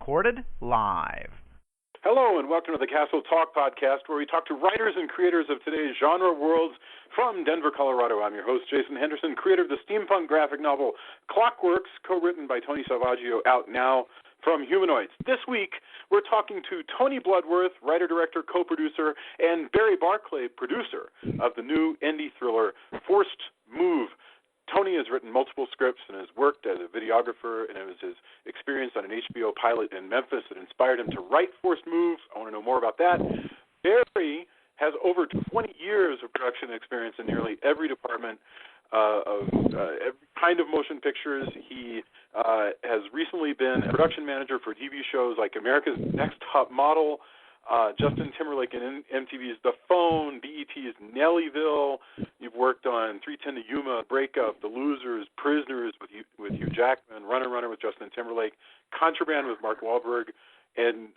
recorded live. Hello and welcome to the Castle Talk podcast, where we talk to writers and creators of today's genre worlds from Denver, Colorado. I'm your host, Jason Henderson, creator of the steampunk graphic novel Clockworks, co-written by Tony Salvaggio, out now from Humanoids. This week, we're talking to Tony Bloodworth, writer, director, co-producer, and Barry Barclay, producer of the new indie thriller Forced Move. Tony has written multiple scripts and has worked as a videographer, and it was his experience on an HBO pilot in Memphis that inspired him to write Forced Move. I want to know more about that. Barry has over 20 years of production experience in nearly every department of every kind of motion pictures. He has recently been a production manager for TV shows like America's Next Top Model, Justin Timberlake and MTV's The Phone, BET's Nellyville. You've worked on 3:10 to Yuma, Breakup, The Losers, Prisoners with Hugh Jackman, Runner with Justin Timberlake, Contraband with Mark Wahlberg, and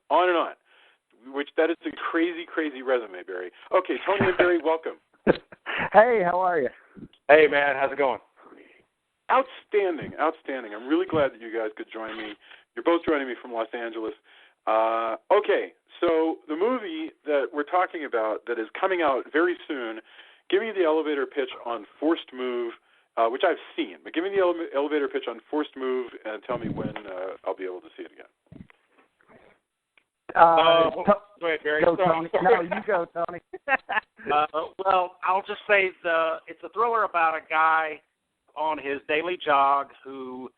on and on. That is a crazy, crazy resume, Barry. Okay, Tony and Barry, welcome. Hey, how are you? Hey, man, how's it going? Outstanding. I'm really glad that you guys could join me. You're both joining me from Los Angeles. Okay, so the movie that we're talking about that is coming out very soon, give me the elevator pitch on Forced Move, which I've seen, but give me the elevator pitch on Forced Move and tell me when I'll be able to see it again. Go ahead, Barry. Go, Tony. No, you go, Tony. Well, I'll just say it's a thriller about a guy on his daily jog who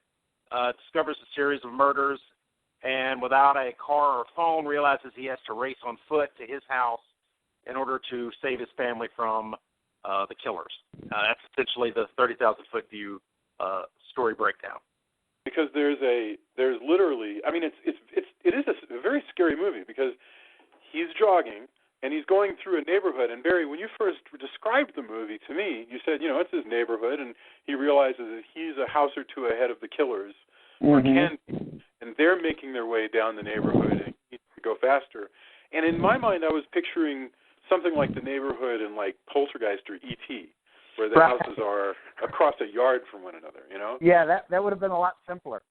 discovers a series of murders, and without a car or phone, realizes he has to race on foot to his house in order to save his family from the killers. That's essentially the 30,000-foot view story breakdown. Because there's literally, I mean, it is a very scary movie because he's jogging and he's going through a neighborhood. And Barry, when you first described the movie to me, you said, it's his neighborhood, and he realizes that he's a house or two ahead of the killers, or can be, and they're making their way down the neighborhood, and he needs to go faster. And in my mind, I was picturing something like the neighborhood in like Poltergeist or E.T., where the houses are across a yard from one another, Yeah, that would have been a lot simpler.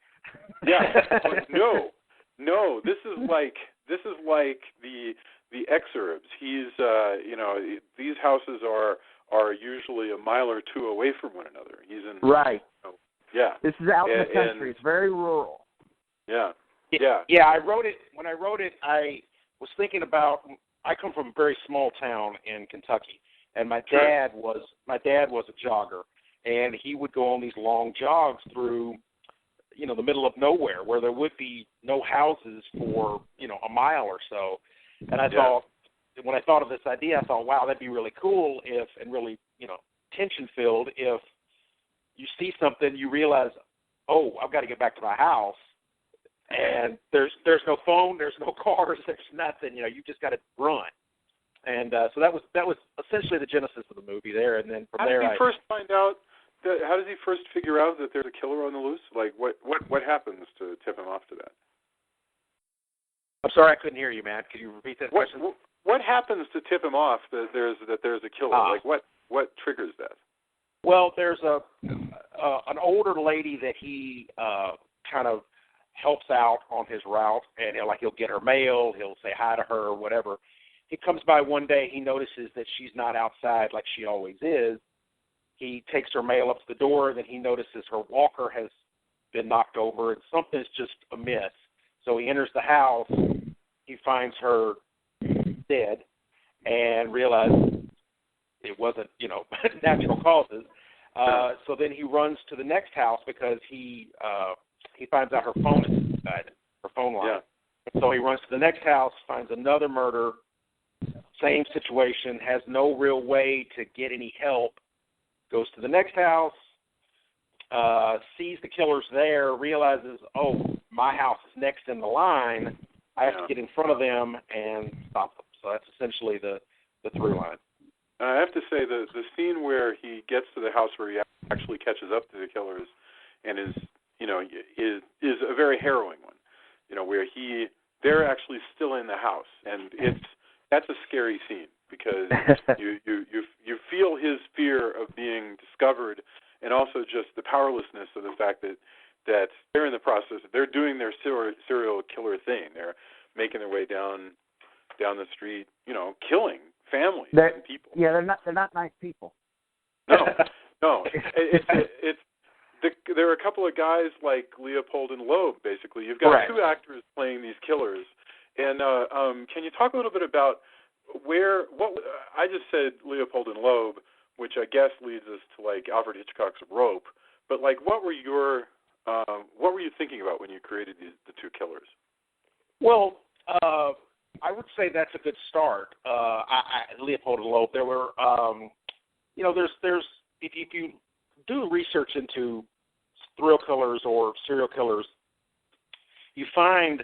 Yeah, but no. This is like the exurbs. He's these houses are usually a mile or two away from one another. He's in right. Yeah. This is out in the country. It's very rural. Yeah. Yeah. I wrote it. When I wrote it, I was thinking about. I come from a very small town in Kentucky, and my dad was a jogger, and he would go on these long jogs through, the middle of nowhere where there would be no houses for a mile or so. And I thought, when I thought of this idea, I thought, wow, that'd be really cool if, and really, tension filled if you see something, you realize, oh, I've got to get back to my house, and there's no phone, there's no cars, there's nothing. You just got to run. And so that was essentially the genesis of the movie there. And then from there, how does he first figure out that there's a killer on the loose? Like what happens to tip him off to that? I'm sorry, I couldn't hear you, man. Could you repeat that question? What happens to tip him off that there's a killer? Like what triggers that? Well, there's an older lady that he kind of helps out on his route, and he'll get her mail, he'll say hi to her or whatever. He comes by one day, he notices that she's not outside like she always is. He takes her mail up to the door, then he notices her walker has been knocked over and something's just amiss. So he enters the house, he finds her dead, and realizes it wasn't, natural causes. So then he runs to the next house because he finds out her phone is inside, her phone line. Yeah. So he runs to the next house, finds another murder, same situation, has no real way to get any help, goes to the next house, sees the killers there, realizes, oh, my house is next in the line, I have to get in front of them and stop them. So that's essentially the through line. I have to say the scene where he gets to the house where he actually catches up to the killers and is a very harrowing one. Where they're actually still in the house, and that's a scary scene because you feel his fear of being discovered, and also just the powerlessness of the fact that that they're in the process. They're doing their serial killer thing. They're making their way down the street, killing families and people. Yeah, they're not nice people. No. There are a couple of guys like Leopold and Loeb. Basically, you've got two actors playing these killers. And can you talk a little bit about what I just said, Leopold and Loeb, which I guess leads us to like Alfred Hitchcock's Rope. But like, what were you thinking about when you created the two killers? Well, I would say that's a good start. Leopold and Loeb. There were, there's if you do research into thrill killers or serial killers, you find,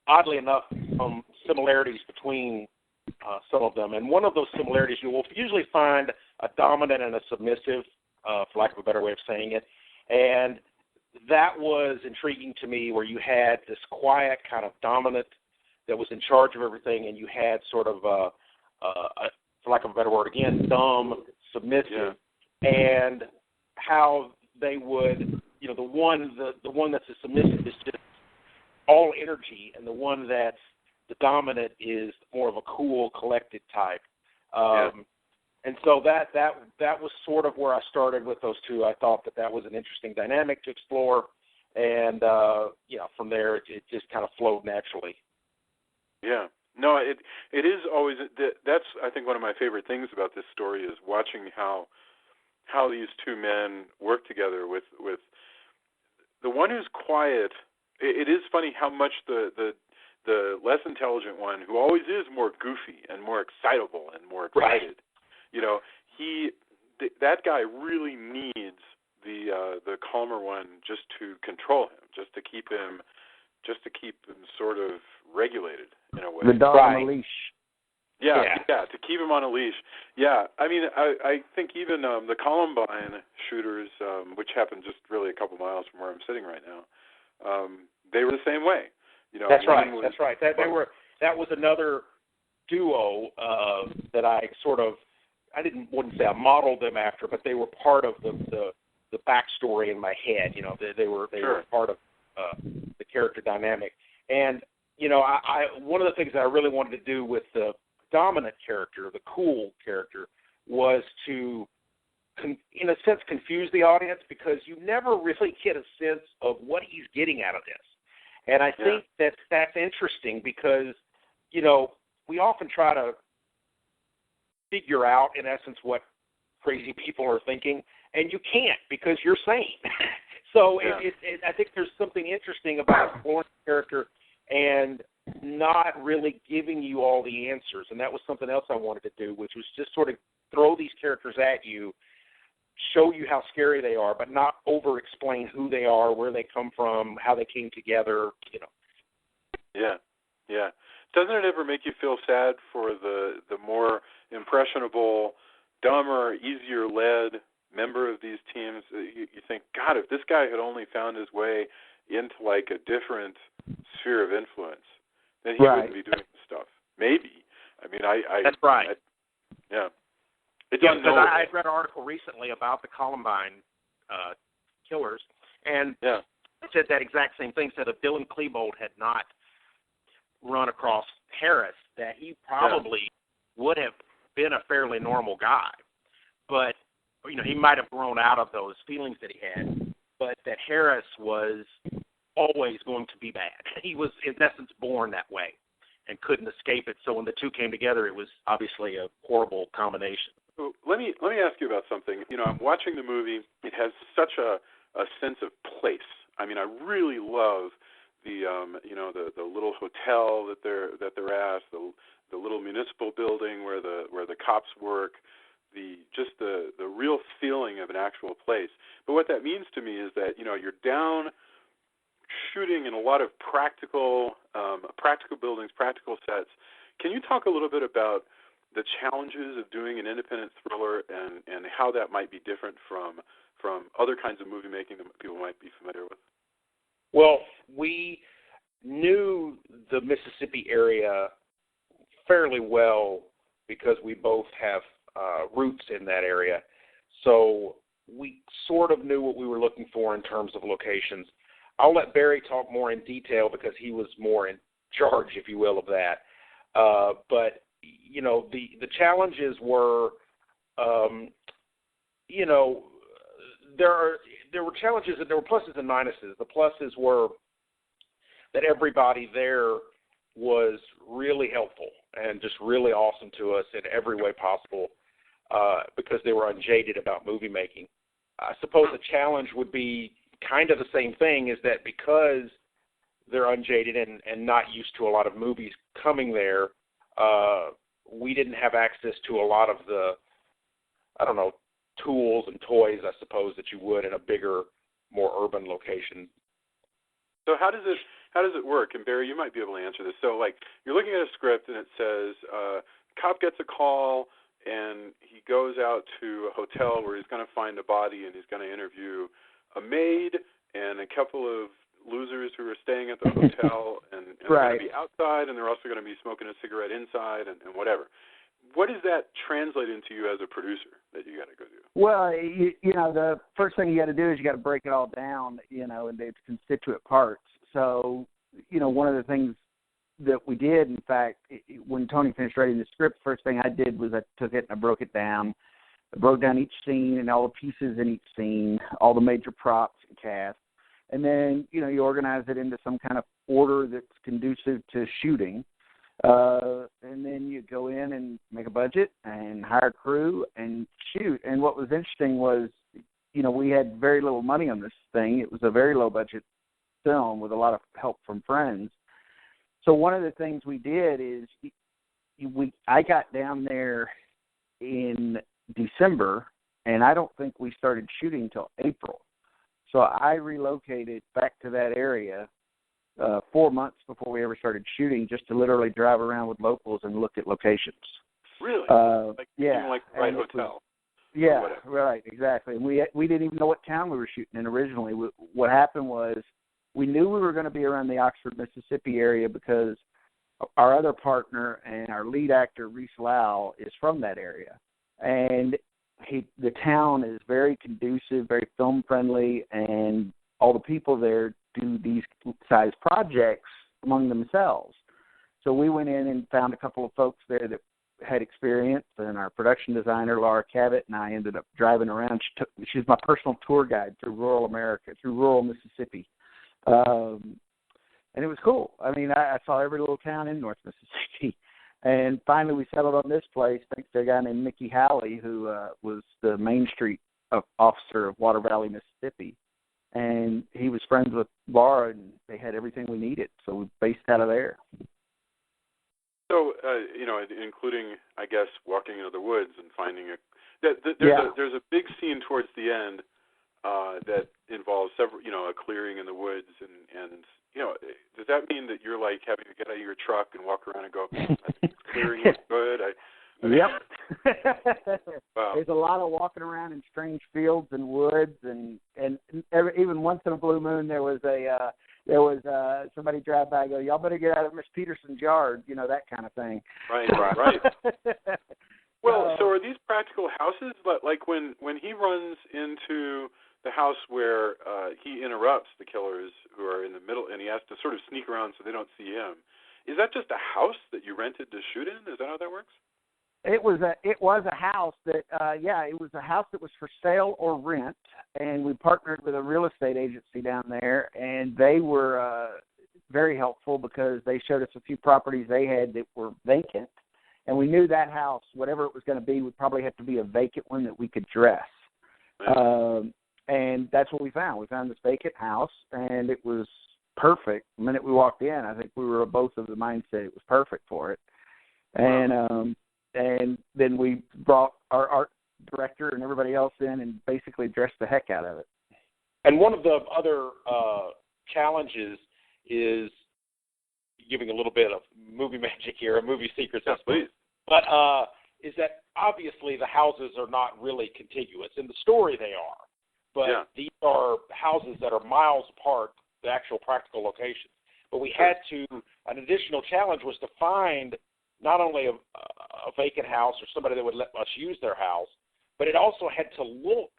oddly enough, some similarities between some of them. And one of those similarities, you will usually find a dominant and a submissive, for lack of a better way of saying it. And that was intriguing to me, where you had this quiet kind of dominant that was in charge of everything, and you had sort of, for lack of a better word again, dumb, submissive, and how they would, the one that's a submissive is just all energy, and the one that's the dominant is more of a cool, collected type. And so that was sort of where I started with those two. I thought that was an interesting dynamic to explore, and from there it just kind of flowed naturally. Yeah. No, it is always. That's, I think, one of my favorite things about this story is watching how these two men work together with the one who's quiet. It is funny how much the less intelligent one, who always is more goofy and more excitable and more excited, that guy really needs the calmer one just to control him, just to keep him sort of regulated in a way. The dog on a leash. Yeah, to keep him on a leash. Yeah, I mean, I think even the Columbine shooters, which happened just really a couple miles from where I'm sitting right now, they were the same way. That's right. That was another duo that I sort of, wouldn't say I modeled them after, but they were part of the backstory in my head. They were part of the character dynamic. And I one of the things that I really wanted to do with the dominant character, the cool character, was to, in a sense, confuse the audience, because you never really get a sense of what he's getting out of this. And I think that's interesting, because, we often try to figure out, in essence, what crazy people are thinking, and you can't, because you're sane. So I think there's something interesting about exploring the character and not really giving you all the answers. And that was something else I wanted to do, which was just sort of throw these characters at you, show you how scary they are, but not over-explain who they are, where they come from, how they came together, Yeah. Doesn't it ever make you feel sad for the more impressionable, dumber, easier-led member of these teams? You think, God, if this guy had only found his way into like a different sphere of influence, then he wouldn't be doing this stuff. Maybe. I mean, That's right. Because I had read an article recently about the Columbine killers, and it said that exact same thing. Said if Dylan Klebold had not run across Harris, that he probably would have been a fairly normal guy. But, he might have grown out of those feelings that he had, but that Harris was always going to be bad. He was, in essence, born that way and couldn't escape it. So when the two came together, it was obviously a horrible combination. Let me ask you about something. I'm watching the movie. It has such a sense of place. I mean, I really love the little hotel that they're at, the little municipal building where the cops work, the real feeling of an actual place. But what that means to me is that you're down shooting in a lot of practical buildings, practical sets. Can you talk a little bit about the challenges of doing an independent thriller and how that might be different from other kinds of movie making that people might be familiar with? Well, we knew the Mississippi area fairly well because we both have roots in that area. So we sort of knew what we were looking for in terms of locations. I'll let Barry talk more in detail because he was more in charge, if you will, of that. But you know, the challenges were, you know, there were challenges and there were pluses and minuses. The pluses were that everybody there was really helpful and just really awesome to us in every way possible because they were unjaded about movie making. I suppose the challenge would be kind of the same thing, is that because they're unjaded and not used to a lot of movies coming there, we didn't have access to a lot of the, I don't know, tools and toys, I suppose, that you would in a bigger, more urban location. So how does it work? And Barry, you might be able to answer this. So, like, you're looking at a script and it says, cop gets a call and he goes out to a hotel where he's going to find a body and he's going to interview a maid and a couple of losers who are staying at the hotel and they're going to be outside and they're also going to be smoking a cigarette inside and whatever. What does that translate into you as a producer that you got to go do? Well, you know, the first thing you got to do is you got to break it all down, you know, into its constituent parts. So, you know, one of the things that we did, in fact, when Tony finished writing the script, first thing I did was I took it and I broke it down. I broke down each scene and all the pieces in each scene, all the major props and cast. And then, you know, you organize it into some kind of order that's conducive to shooting. And then you go in and make a budget and hire a crew and shoot. And what was interesting was, you know, we had very little money on this thing. It was a very low-budget film with a lot of help from friends. So one of the things we did is I got down there in December, and I don't think we started shooting until April. So I relocated back to that area 4 months before we ever started shooting, just to literally drive around with locals and look at locations. Really? Yeah. Like the right hotel. Yeah, right, exactly. And we didn't even know what town we were shooting in originally. What happened was we knew we were going to be around the Oxford, Mississippi area because our other partner and our lead actor, Reese Lau, is from that area. And the town is very conducive, very film-friendly, and all the people there do these size projects among themselves. So we went in and found a couple of folks there that had experience, and our production designer, Laura Cabot, and I ended up driving around. She's my personal tour guide through rural America, through rural Mississippi. And it was cool. I mean, I saw every little town in North Mississippi. And finally we settled on this place thanks to a guy named Mickey Halley, who was the Main Street officer of Water Valley, Mississippi. And he was friends with Laura, and they had everything we needed. So we based out of there. So, you know, including, I guess, walking into the woods and finding there's a big scene towards the end that involves several, you know, a clearing in the woods, and you know, does that mean that you're like having to get out of your truck and walk around and go, I think this clearing is good? Yep. Wow. There's a lot of walking around in strange fields and woods, and even once in a blue moon there was somebody drive by and go, y'all better get out of Miss Peterson's yard, you know, that kind of thing. Right. Well, so are these practical houses? But like when he runs into the house where he interrupts the killers who are in the middle, and he has to sort of sneak around so they don't see him, is that just a house that you rented to shoot in? Is that how that works? It was a house that it was a house that was for sale or rent, and we partnered with a real estate agency down there, and they were very helpful because they showed us a few properties they had that were vacant, and we knew that house, whatever it was going to be, would probably have to be a vacant one that we could dress. And that's what we found. We found this vacant house, and it was perfect. The minute we walked in, I think we were both of the mindset it was perfect for it. And then we brought our art director and everybody else in and basically dressed the heck out of it. And one of the other challenges is giving a little bit of movie magic here, a movie secret. Yes, please. But is that obviously the houses are not really contiguous. In the story they are. But these are houses that are miles apart, the actual practical locations. But we had an additional challenge was to find not only a vacant house or somebody that would let us use their house, but it also had to look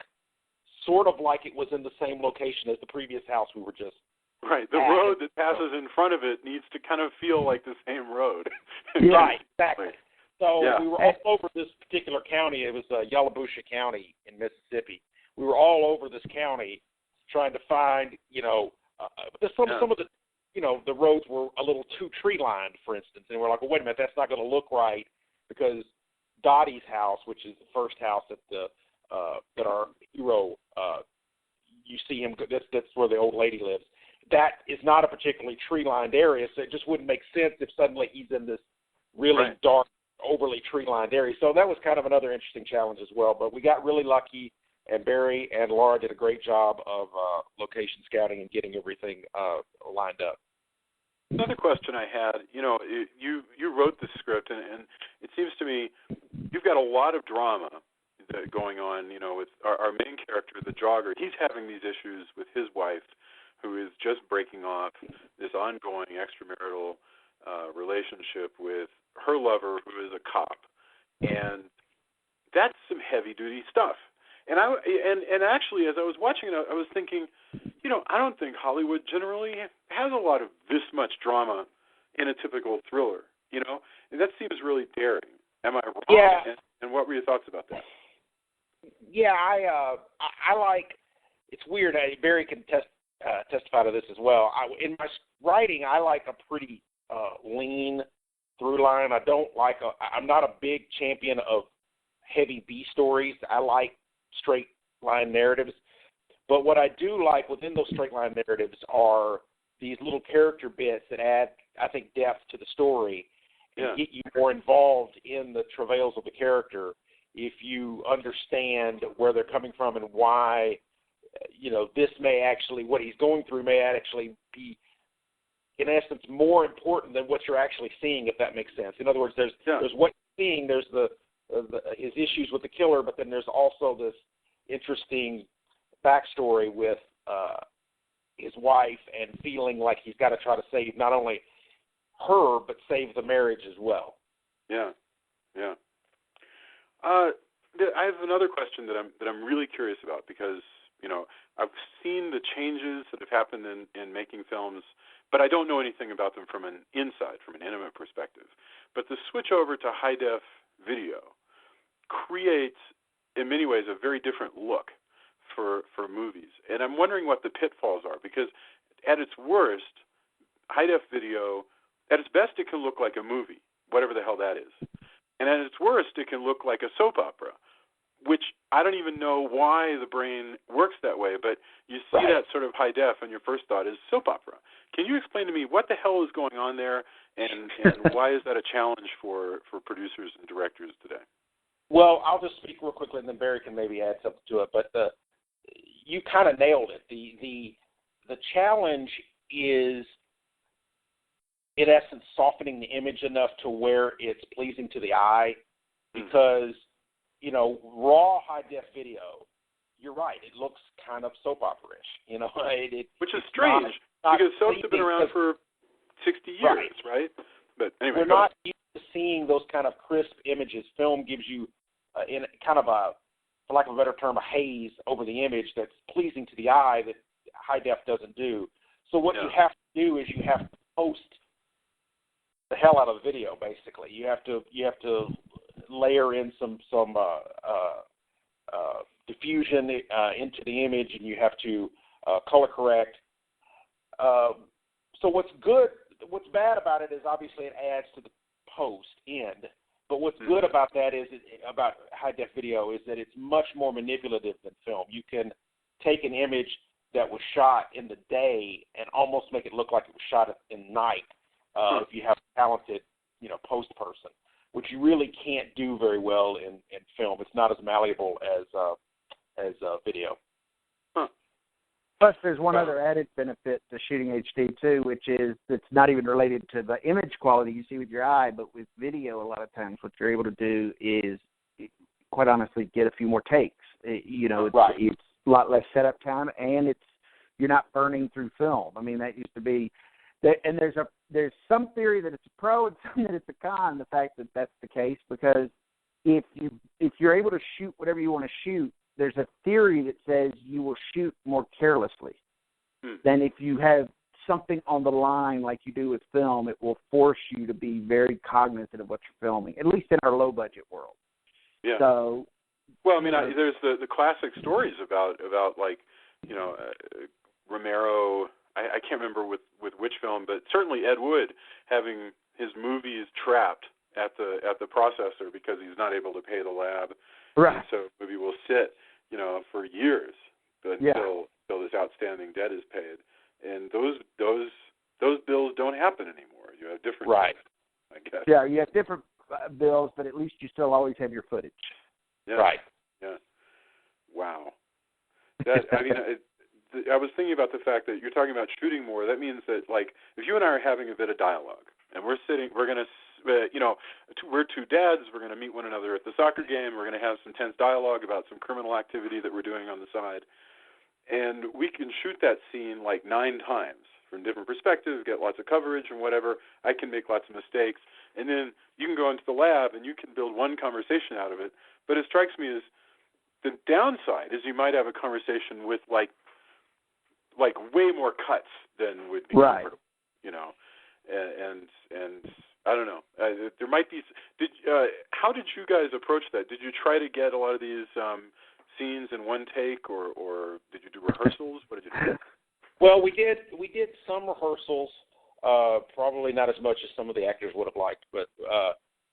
sort of like it was in the same location as the previous house we were just Right. The at. road that passes in front of it needs to kind of feel like the same road. Right, exactly. So Yeah. we were all over this particular county. It was Yalobusha County in Mississippi. We were all over this county trying to find, some of the, the roads were a little too tree-lined, for instance. And we're like, well, wait a minute, that's not going to look right because Dottie's house, which is the first house that our hero, you see him, that's where the old lady lives. That is not a particularly tree-lined area, so it just wouldn't make sense if suddenly he's in this really dark, overly tree-lined area. So that was kind of another interesting challenge as well. But we got really lucky, and Barry and Laura did a great job of location scouting and getting everything lined up. Another question I had, you wrote the script, and it seems to me you've got a lot of drama going on, with our main character, the jogger. He's having these issues with his wife, who is just breaking off this ongoing extramarital relationship with her lover, who is a cop. And that's some heavy-duty stuff. And actually, as I was watching it, I was thinking, I don't think Hollywood generally has a lot of this much drama in a typical thriller, And that seems really daring. Am I wrong? Yeah. And what were your thoughts about that? Yeah, I like. It's weird. Barry can testify to this as well. In my writing, I like a pretty lean through line. I'm not a big champion of heavy B stories. I like straight line narratives. But what I do like within those straight line narratives are these little character bits that add, I think, depth to the story and get you more involved in the travails of the character if you understand where they're coming from and why, this may actually, what he's going through may actually be, in essence, more important than what you're actually seeing, if that makes sense. In other words, there's what you're seeing, there's his issues with the killer, but then there's also this interesting backstory with his wife and feeling like he's got to try to save not only her, but save the marriage as well. Yeah. I have another question that I'm really curious about because, I've seen the changes that have happened in making films, but I don't know anything about them from an intimate perspective. But the switch over to high-def video creates, in many ways, a very different look for movies. And I'm wondering what the pitfalls are, because at its worst, high-def video, at its best, it can look like a movie, whatever the hell that is. And at its worst, it can look like a soap opera, which I don't even know why the brain works that way, but you see that sort of high def, and your first thought is soap opera. Can you explain to me what the hell is going on there, and why is that a challenge for producers and directors today? Well, I'll just speak real quickly, and then Barry can maybe add something to it. But you kind of nailed it. The challenge is, in essence, softening the image enough to where it's pleasing to the eye, because raw high-def video, you're right, it looks kind of soap opera-ish, which is strange, because soaps have been around for 60 years, right? But anyway, we're not used to seeing those kind of crisp images. Film gives you, in kind of a, for lack of a better term, a haze over the image that's pleasing to the eye that high-def doesn't do. So what you have to do is you have to post the hell out of the video, basically. You have to layer in some diffusion into the image, and you have to color correct. So what's bad about it is obviously it adds to the post end. But what's good about that is about high def video is that it's much more manipulative than film. You can take an image that was shot in the day and almost make it look like it was shot in night if you have a talented post person, which you really can't do very well in film. It's not as malleable as video. Plus, there's one other added benefit to shooting HD too, which is it's not even related to the image quality you see with your eye, but with video, a lot of times what you're able to do is, quite honestly, get a few more takes. It's a lot less setup time, and you're not burning through film. I mean, that used to be. And there's some theory that it's a pro and some that it's a con, the fact that that's the case, because if you're able to shoot whatever you want to shoot there's a theory that says you will shoot more carelessly than if you have something on the line like you do with film. It will force you to be very cognizant of what you're filming, at least in our low-budget world. Yeah. So, well, I mean, there's the classic stories about like, Romero. I can't remember with which film, but certainly Ed Wood having his movies trapped at the processor because he's not able to pay the lab. Right. And so the movie will sit, for years until this outstanding debt is paid. And those bills don't happen anymore. You have different right. bills, I guess. Yeah, you have different bills, but at least you still always have your footage. Yeah. Right. Yeah. Wow. That I was thinking about the fact that you're talking about shooting more. That means that, like, if you and I are having a bit of dialogue, and we're going to, we're two dads, we're going to meet one another at the soccer game, we're going to have some tense dialogue about some criminal activity that we're doing on the side, and we can shoot that scene like 9 times from different perspectives, get lots of coverage and whatever. I can make lots of mistakes, and then you can go into the lab and you can build one conversation out of it. But it strikes me as the downside is you might have a conversation with like way more cuts than would be right. comfortable, and I don't know. There might be. How did you guys approach that? Did you try to get a lot of these scenes in one take, or did you do rehearsals? What did you do? Well, we did some rehearsals. Probably not as much as some of the actors would have liked, but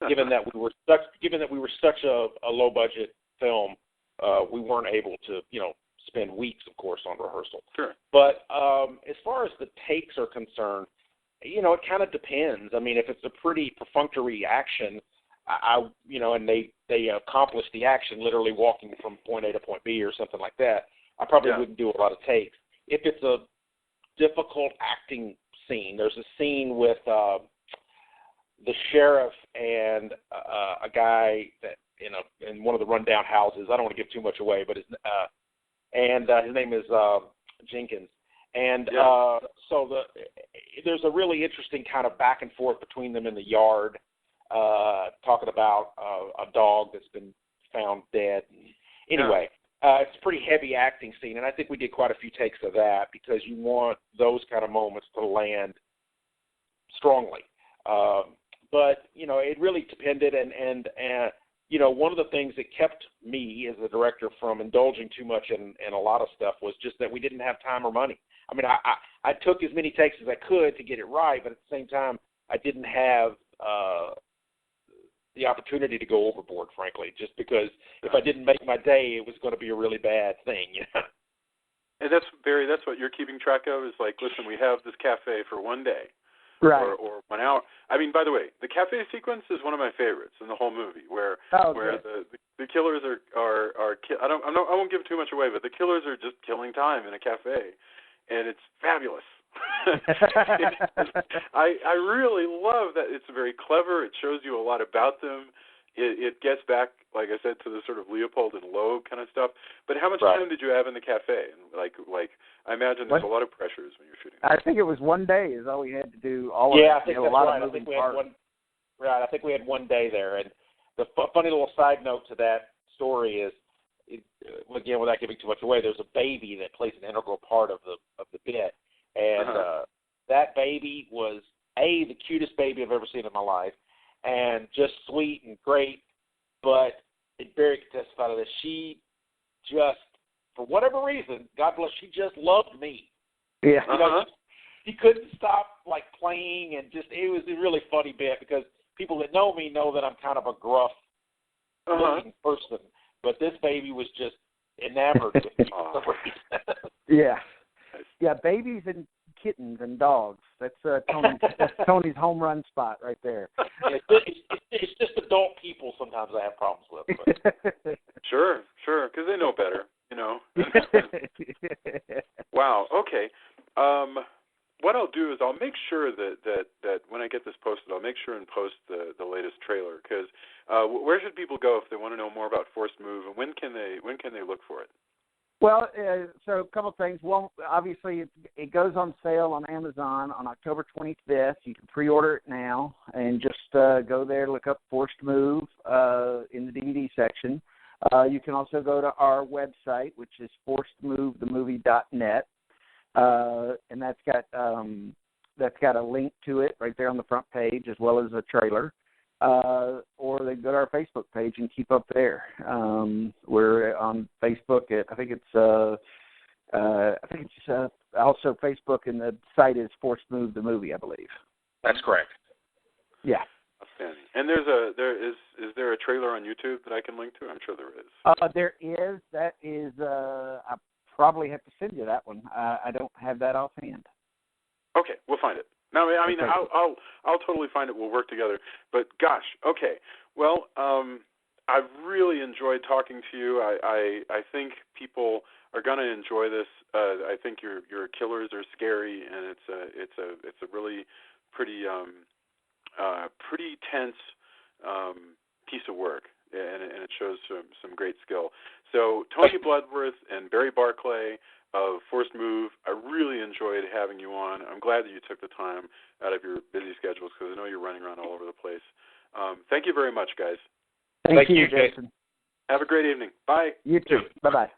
given that we were such a low budget film, we weren't able to spend weeks, of course, on rehearsal. Sure. But as far as the takes are concerned, it kind of depends. I mean, if it's a pretty perfunctory action, and they accomplish the action literally walking from point A to point B or something like that, I probably wouldn't do a lot of takes. If it's a difficult acting scene, there's a scene with the sheriff and a guy that in one of the rundown houses. I don't want to give too much away, but his name is Jenkins. And so there's a really interesting kind of back and forth between them in the yard, talking about a dog that's been found dead. Anyway, it's a pretty heavy acting scene, and I think we did quite a few takes of that because you want those kind of moments to land strongly. But, it really depended, and one of the things that kept me as a director from indulging too much in a lot of stuff was just that we didn't have time or money. I mean, I took as many takes as I could to get it right, but at the same time, I didn't have the opportunity to go overboard, frankly, just because if I didn't make my day, it was going to be a really bad thing. And that's what you're keeping track of is like, listen, we have this cafe for one day. Right. Or 1 hour. I mean, by the way, the cafe sequence is one of my favorites in the whole movie, where the killers are I won't give too much away, but the killers are just killing time in a cafe, and it's fabulous. I really love that. It's very clever. It shows you a lot about them. It gets back, like I said, to the sort of Leopold and Loeb kind of stuff. But how much time did you have in the cafe? And like I imagine there's a lot of pressures when you're shooting. I think it was 1 day is all we had to do. All of I it. think a that's lot right. of moving parts. I think we had 1 day there. And the funny little side note to that story is, again, without giving too much away, there's a baby that plays an integral part of the bit, and that baby was the cutest baby I've ever seen in my life, and just sweet and great. But Barry could testify to this. She just, for whatever reason, God bless, she just loved me. Yeah. She couldn't stop like playing, and just it was a really funny bit because people that know me know that I'm kind of a gruff looking person, but this baby was just enamored with me. Yeah, babies and kittens and dogs. That's Tony's home run spot right there. It's just adult people sometimes I have problems with. But. Sure, because they know better, Wow. Okay. What I'll do is I'll make sure that when I get this posted, I'll make sure and post the latest trailer. Because where should people go if they want to know more about Forced Move, and when can they look for it? Well, so a couple of things. Well, obviously, it goes on sale on Amazon on October 25th. You can pre-order it now and just go there, look up Forced Move in the DVD section. You can also go to our website, which is forcedmovethemovie.net, and that's got a link to it right there on the front page, as well as a trailer. Or they go to our Facebook page and keep up there. We're on Facebook at I think it's also Facebook, and the site is Forced Move the Movie, I believe. That's correct. Yeah. Outstanding. And is there a trailer on YouTube that I can link to? I'm sure there is. There is. That is. I probably have to send you that one. I don't have that offhand. Okay, we'll find it. No, I mean, okay. I'll totally find it. We'll work together. But gosh, okay. Well, I've really enjoyed talking to you. I think people are going to enjoy this. I think your killers are scary, and it's a really pretty tense piece of work, and it shows some great skill. So Tony Bloodworth and Barry Barclay of Forced Move, I really enjoyed having you on. I'm glad that you took the time out of your busy schedules, because I know you're running around all over the place. Thank you very much, guys. Thank you, Jason. Have a great evening. Bye. You too. Bye-bye.